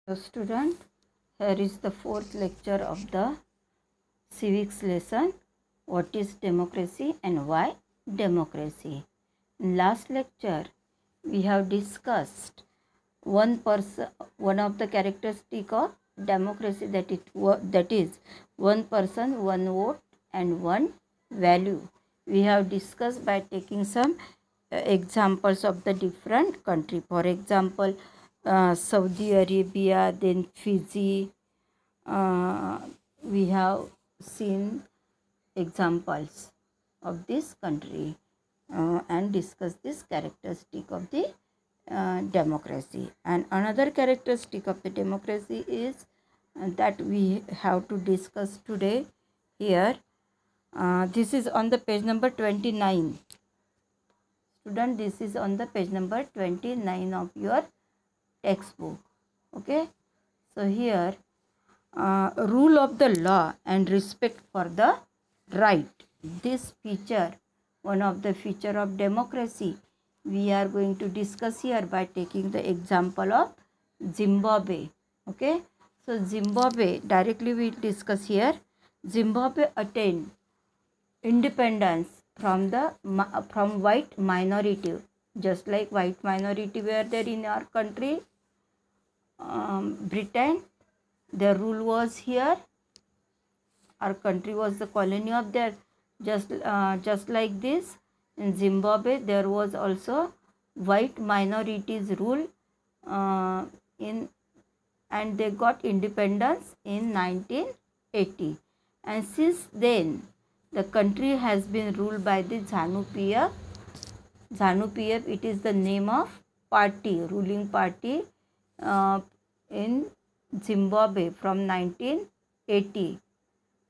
So student, here is the fourth lecture of the civics lesson. What is democracy and why democracy? In last lecture, we have discussed one of the characteristic of democracy, that is one person, one vote and one value. We have discussed by taking some examples of the different country. For example, Saudi Arabia, then Fiji. We have seen examples of this country and discuss this characteristic of the democracy. And another characteristic of the democracy is that we have to discuss today here. This is on the page number 29. Student, this is on the page number 29 of your textbook. Okay. So here, rule of the law and respect for the right. This feature, one of the feature of democracy, we are going to discuss here by taking the example of Zimbabwe. Okay. So Zimbabwe, directly we discuss here. Zimbabwe attained independence from white minority, just like white minority were there in our country. Britain, their rule was here. Our country was the colony of their, just like this. In Zimbabwe, there was also white minorities rule and they got independence in 1980. And since then, the country has been ruled by the ZANU-PF. ZANU-PF, it is the name of party, ruling party in Zimbabwe from 1980.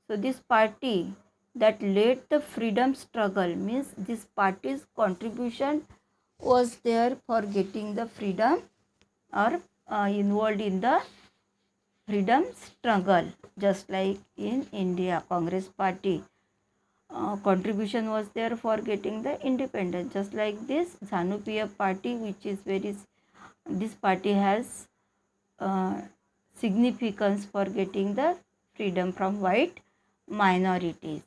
So this party that led the freedom struggle, means this party's contribution was there for getting the freedom or involved in the freedom struggle, just like in India, Congress party contribution was there for getting the independence. Just like this ZANU-PF party, which is this party has significance for getting the freedom from white minorities.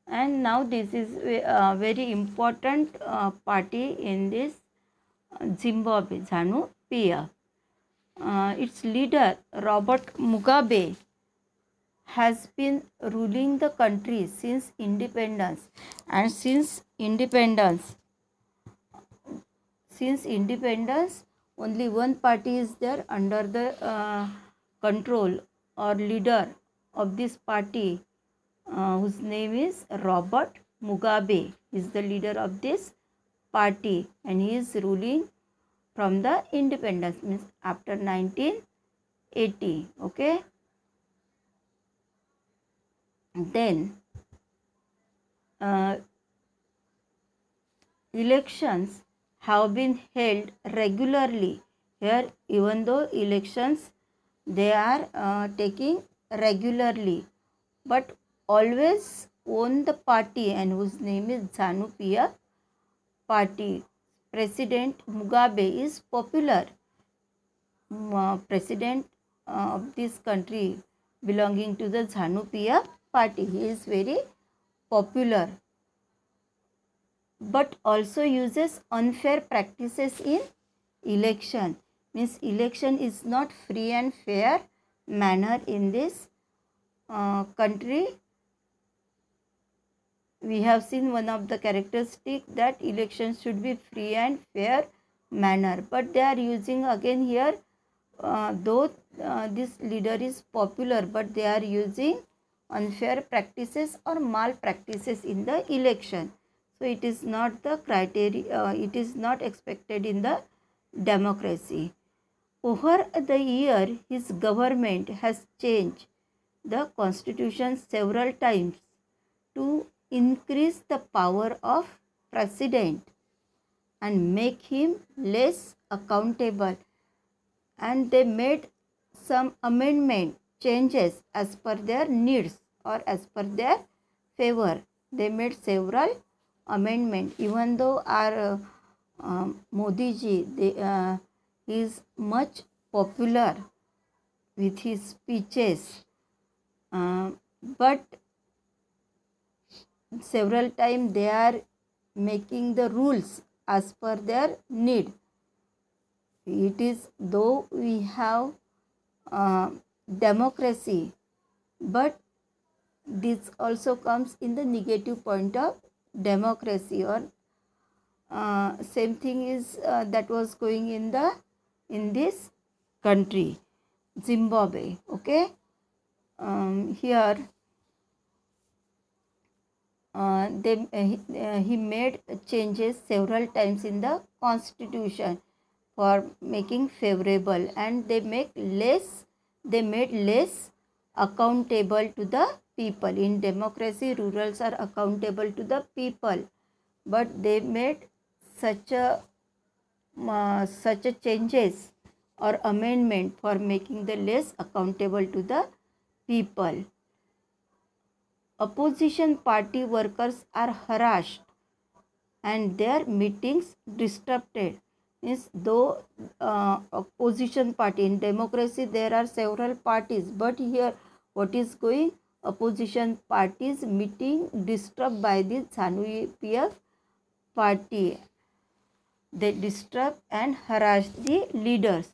And now this is a very important party in this Zimbabwe, ZANU-PF. Its leader Robert Mugabe has been ruling the country since independence, and since independence only one party is there under the control or leader of this party, whose name is Robert Mugabe is the leader of this party, and he is ruling from the independence, means after 1980. Okay. Then elections have been held regularly here. Even though elections they are taking regularly, but always own the party and whose name is ZANU-PF party. President Mugabe is popular. President of this country belonging to the ZANU-PF party. He is very popular, but also uses unfair practices in election. Means election is not free and fair manner in this country. We have seen one of the characteristics that elections should be free and fair manner, but they are using again here, though this leader is popular, but they are using unfair practices or malpractices in the election. So it is not the criteria, it is not expected in the democracy. Over the year, his government has changed the constitution several times to increase the power of president and make him less accountable, and they made some amendment changes as per their needs or as per their favor. They made several amendment. Even though our Modi ji is much popular with his speeches, but several times they are making the rules as per their need. It is though we have democracy, but this also comes in the negative point of democracy, or same thing is that was going in this country, Zimbabwe. Okay, here he made changes several times in the constitution for making favorable, and they made less accountable to the people. In democracy, rulers are accountable to the people, but they made such a changes or amendment for making the less accountable to the people. Opposition party workers are harassed and their meetings disrupted. Means though opposition party, in democracy there are several parties, but here what is going, opposition parties meeting disturbed by the ZANU-PF party. They disturb and harass the leaders.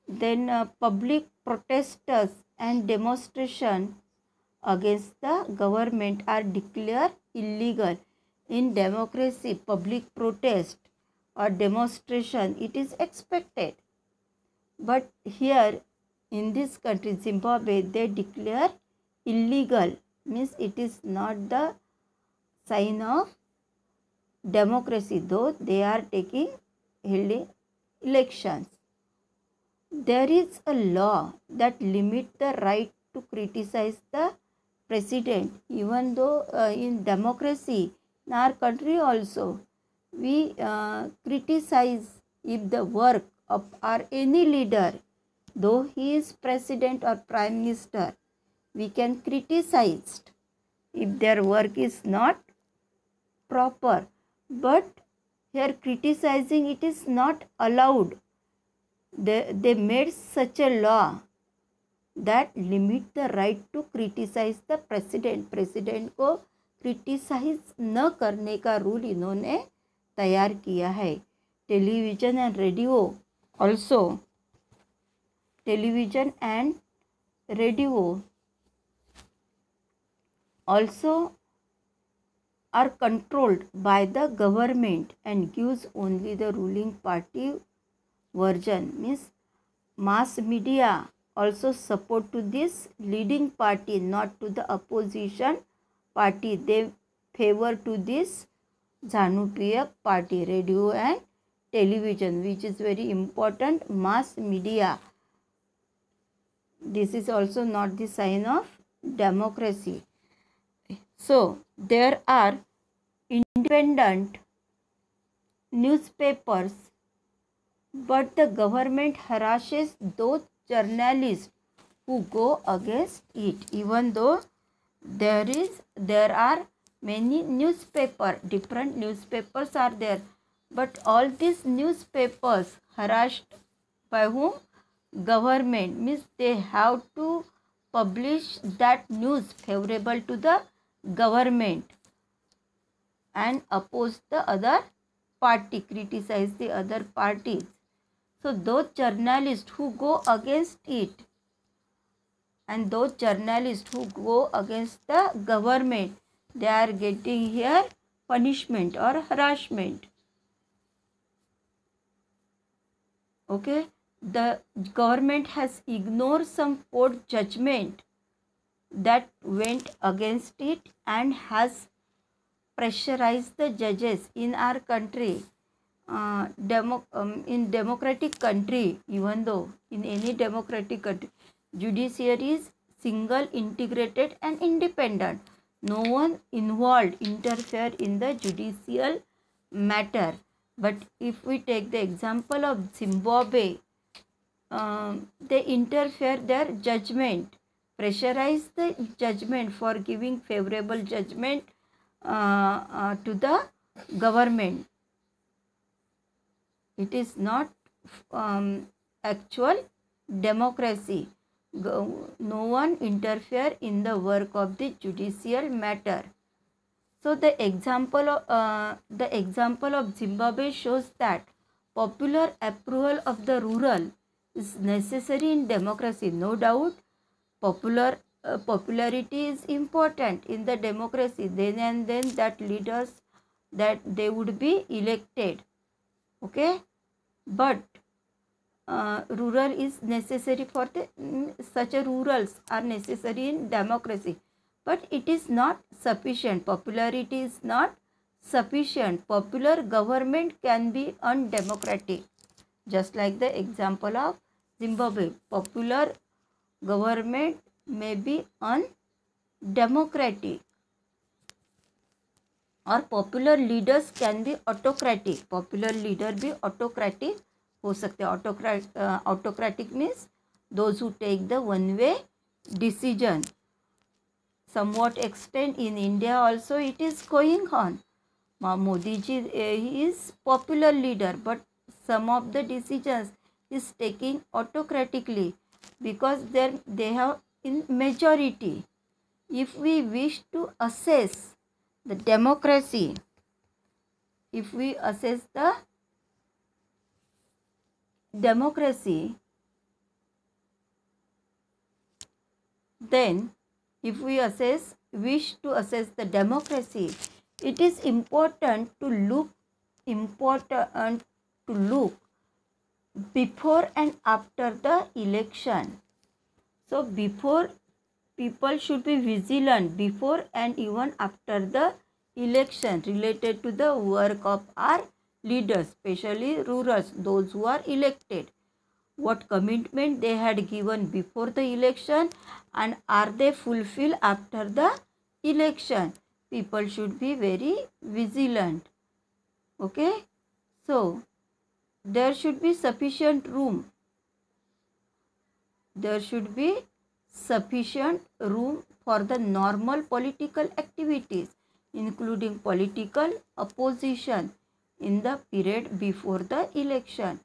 Then public protesters and demonstration against the government are declared illegal. In democracy, public protest or demonstration, it is expected. But here in this country, Zimbabwe, they declare illegal. Means it is not the sign of democracy, though they are holding elections. There is a law that limits the right to criticize the president. Even though in democracy, in our country also, we criticize if the work of our any leader, though he is president or prime minister, we can criticize if their work is not proper. But here criticizing, it is not allowed. They made such a law that limit the right to criticize the president. President को criticise न करने का rule इन्होंने तैयार किया है. Television and radio also, television and radio also are controlled by the government and gives only the ruling party version. Means mass media also support to this leading party, not to the opposition party. They favor to this ZANU-PF party. Radio and television, which is very important, mass media. This is also not the sign of democracy. So there are independent newspapers, but the government harasses those journalists who go against it. Even though there are many different newspapers are there, but all these newspapers harassed by whom? Government. Means they have to publish that news favorable to the government and oppose the other party, criticize the other parties. So those journalists who go against it and those journalists who go against the government, they are getting here punishment or harassment. Okay, the government has ignored some court judgment that went against it and has pressurized the judges in our country. In democratic country, even though in any democratic country, judiciary is single, integrated and independent. No one involved interfere in the judicial matter. But if we take the example of Zimbabwe, they interfere their judgment, pressurize the judgment for giving favorable judgment to the government. It is not actual democracy. no one interfere in the work of the judicial matter. So the example of Zimbabwe shows that popular approval of the rural is necessary in democracy. No doubt, popularity is important in the democracy. Then and then that leaders that they would be elected. Okay, but rural is necessary for the such a rurals are necessary in democracy, but it is not sufficient. Popularity is not sufficient. Popular government can be undemocratic, just like the example of Zimbabwe. Popular government may be undemocratic, और popular leaders can be autocratic. Popular leader भी autocratic हो सकते हैं. Autocratic means those who take the one way decision. somewhat extent in India also it is going on. Modi ji, he is popular leader, but some of the decisions is taking autocratically because they have in majority. If we wish to assess the democracy, if we assess the democracy, then if we wish to assess the democracy, it is important to look before and after the election. So before, people should be vigilant before and even after the election related to the work of our leaders, especially rurals, those who are elected. What commitment they had given before the election and are they fulfilled after the election. People should be very vigilant. Okay, so there should be sufficient room. There should be sufficient room for the normal political activities, including political opposition in the period before the election.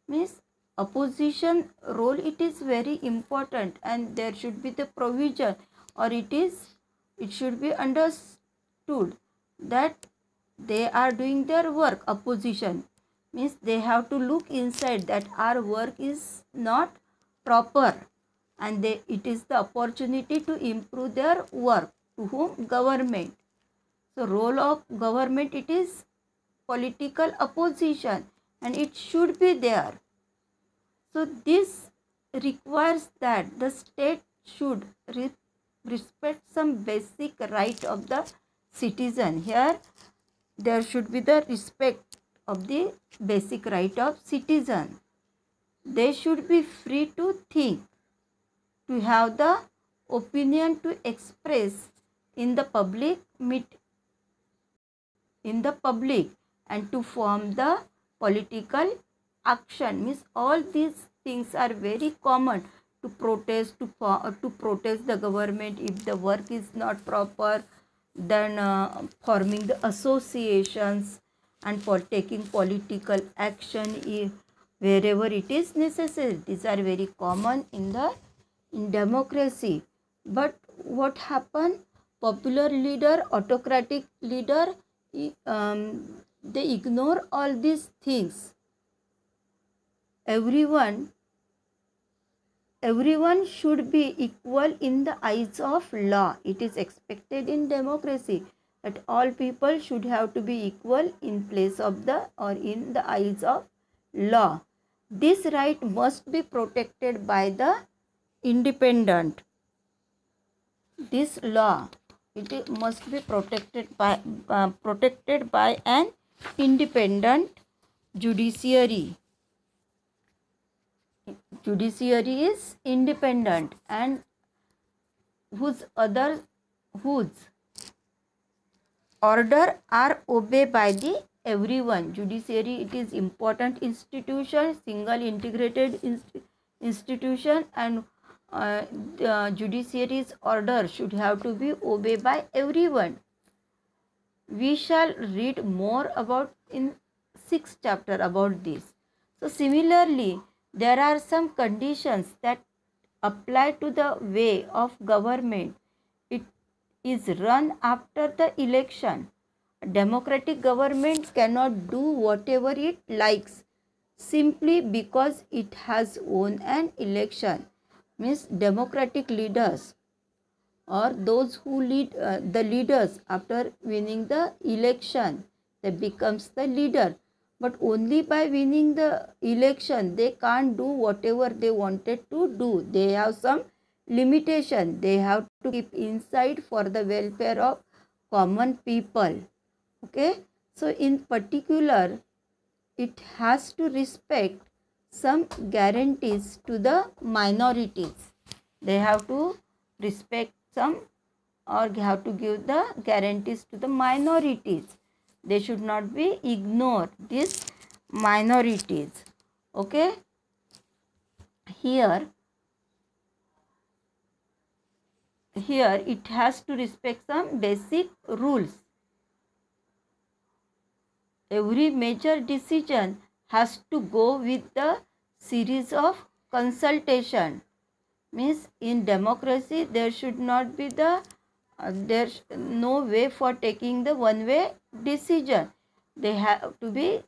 Means opposition role, it is very important, and there should be the provision, or it should be understood that they are doing their work. Opposition means they have to look inside that our work is not proper, and it is the opportunity to improve their work. To whom? Government. So role of government, it is political opposition, and it should be there. So this requires that the state should respect some basic right of the citizen. Here there should be the respect of the basic right of citizen. They should be free to think, to have the opinion to express in the public and to form the political action. Means all these things are very common. To protest the government if the work is not proper, then forming the associations and for taking political action wherever it is necessary. These are very common in democracy. But what happened? Popular leader, autocratic leader, they ignore all these things. Everyone should be equal in the eyes of law. It is expected in democracy that all people should have to be equal in place of in the eyes of law. This right must be protected by the independent. This law, it must be protected by an independent judiciary. Judiciary is independent and whose order are obeyed by the everyone. Judiciary, it is important institution, single integrated institution, and the judiciary's order should have to be obeyed by everyone. We shall read more about in 6th chapter about this. So similarly, there are some conditions that applied to the way of government, it is run after the election. A democratic government cannot do whatever it likes simply because it has won an election. Means democratic leaders or those who lead the leaders after winning the election, they becomes the leader, but only by winning the election they can't do whatever they wanted to do. They have some limitation, they have to keep inside for the welfare of common people. Okay, so in particular it has to respect some guarantees to the minorities. They have to respect some or have to give the guarantees to the minorities. They should not be ignored, these minorities. Okay, here it has to respect some basic rules. Every major decision has to go with the series of consultation. Means in democracy there should not be the there's no way for taking the one way decision. They have to be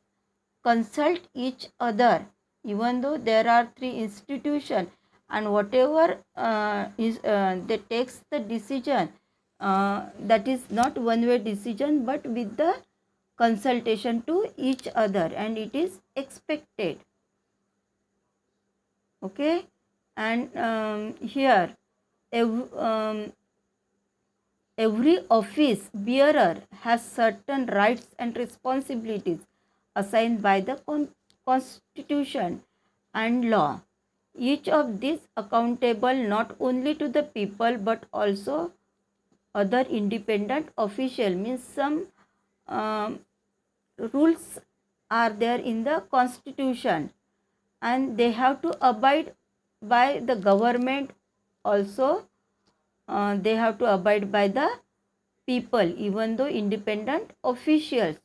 consult each other, even though there are three institutions, and whatever they takes the decision, that is not one way decision but with the consultation to each other, and it is expected. Okay, and here every office bearer has certain rights and responsibilities assigned by the constitution and law. Each of these accountable not only to the people but also other independent official. Means some rules are there in the constitution and they have to abide by the government also. They have to abide by the people, even though independent officials.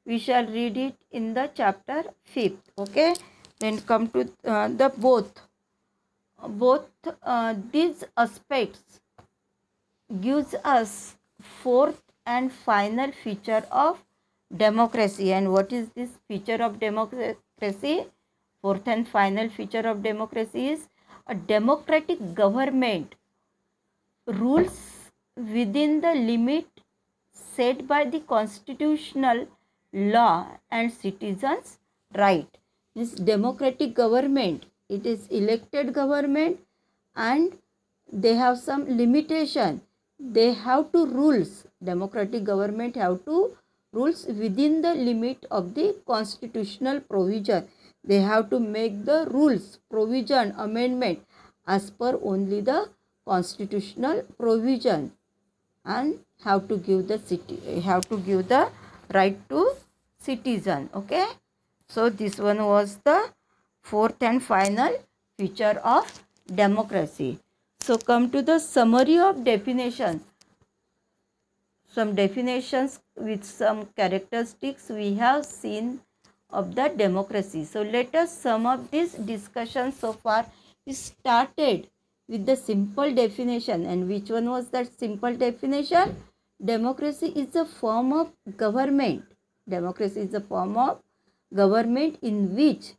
We shall read it in the chapter 5th. Okay, then come to the both these aspects gives us fourth and final feature of democracy. And what is this feature of democracy? Fourth and final feature of democracy is a democratic government rules within the limit set by the constitutional law and citizens' right. This democratic government, it is elected government and they have some limitation. They have to rules. Democratic government have to rules within the limit of the constitutional provision. They have to make the rules, provision, amendment as per only the constitutional provision, and have to give the right to citizen. Okay, so this one was the fourth and final feature of democracy. So come to the summary of definitions. Some definitions with some characteristics we have seen of the democracy. So let us sum up this discussion so far. We started with the simple definition, and which one was that simple definition? Democracy is a form of government. Democracy is a form of government in which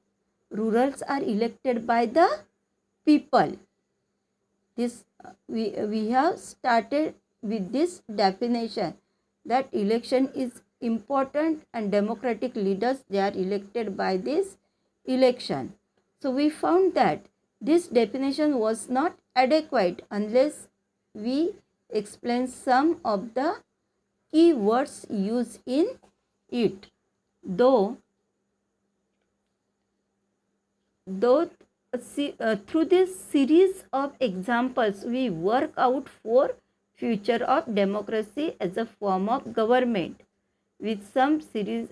rulers are elected by the people. This we have started with this definition, that election is important and democratic leaders, they are elected by this election. So we found that this definition was not adequate unless we explain some of the key words used in it. Though through this series of examples we work out for future of democracy as a form of government. With some series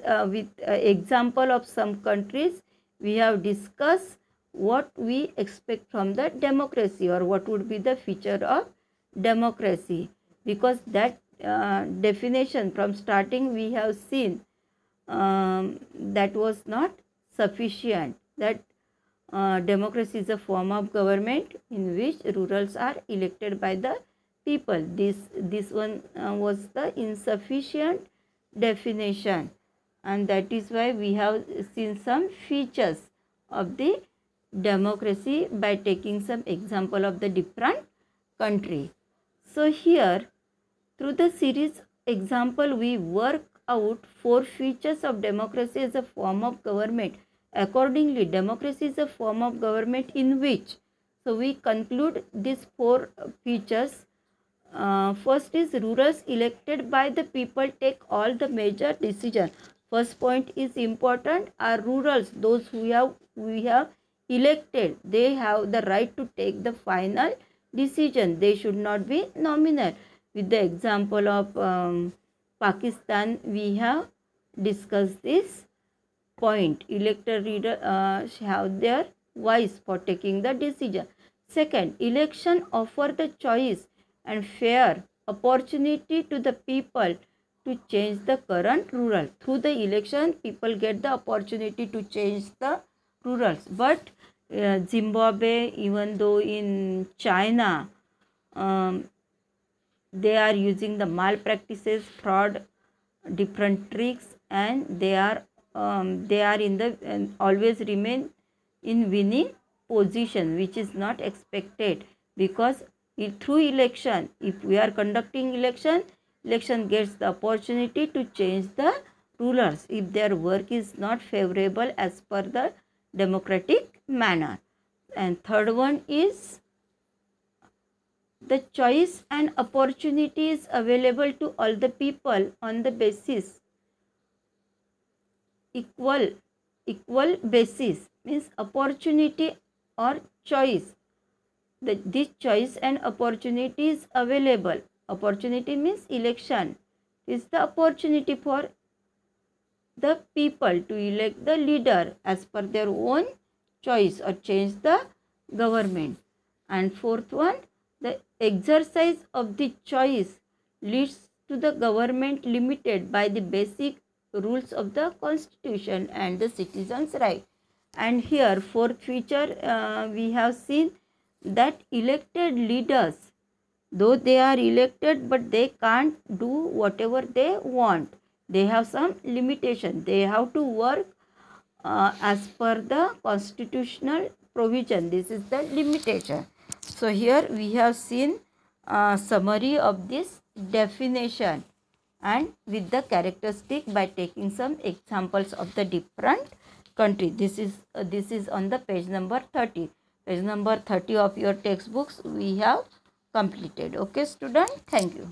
example of some countries, we have discussed what we expect from the democracy, or what would be the feature of democracy, because that definition from starting we have seen that was not sufficient, that democracy is a form of government in which rulers are elected by the people. This one was the insufficient definition, and that is why we have seen some features of the democracy by taking some example of the different country. So here, through the series example, we work out 4 features of democracy as a form of government. Accordingly, democracy is a form of government in which, so we conclude these 4 features. First is rulers elected by the people take all the major decisions. First point is important. Are rulers, those who we have elected, they have the right to take the final decision. They should not be nominal. With the example of Pakistan, we have discussed this point. Elected leader have their voice for taking the decision. Second, election offer the choice and fair opportunity to the people to change the current ruler. Through the election, people get the opportunity to change the rulers. But Zimbabwe, even though in China, they are using the malpractices, fraud, different tricks, and they are in the always remain in winning position, which is not expected, because through election, if we are conducting election gets the opportunity to change the rulers if their work is not favorable as per the democratic manner. And third one is the choice and opportunities available to all the people on the basis equal basis, means opportunity or choice. This choice and opportunity is available. Opportunity means election is the opportunity for the people to elect the leader as per their own choice or change the government. And fourth one, the exercise of the choice leads to the government limited by the basic rules of the constitution and the citizens' right. And here fourth feature, we have seen that elected leaders, though they are elected, but they can't do whatever they want. They have some limitation. They have to work as per the constitutional provision. This is the limitation. So here we have seen a summary of this definition and with the characteristic by taking some examples of the different country. This is on the page number 30. Page number 30 of your textbooks we have completed. Okay student, thank you.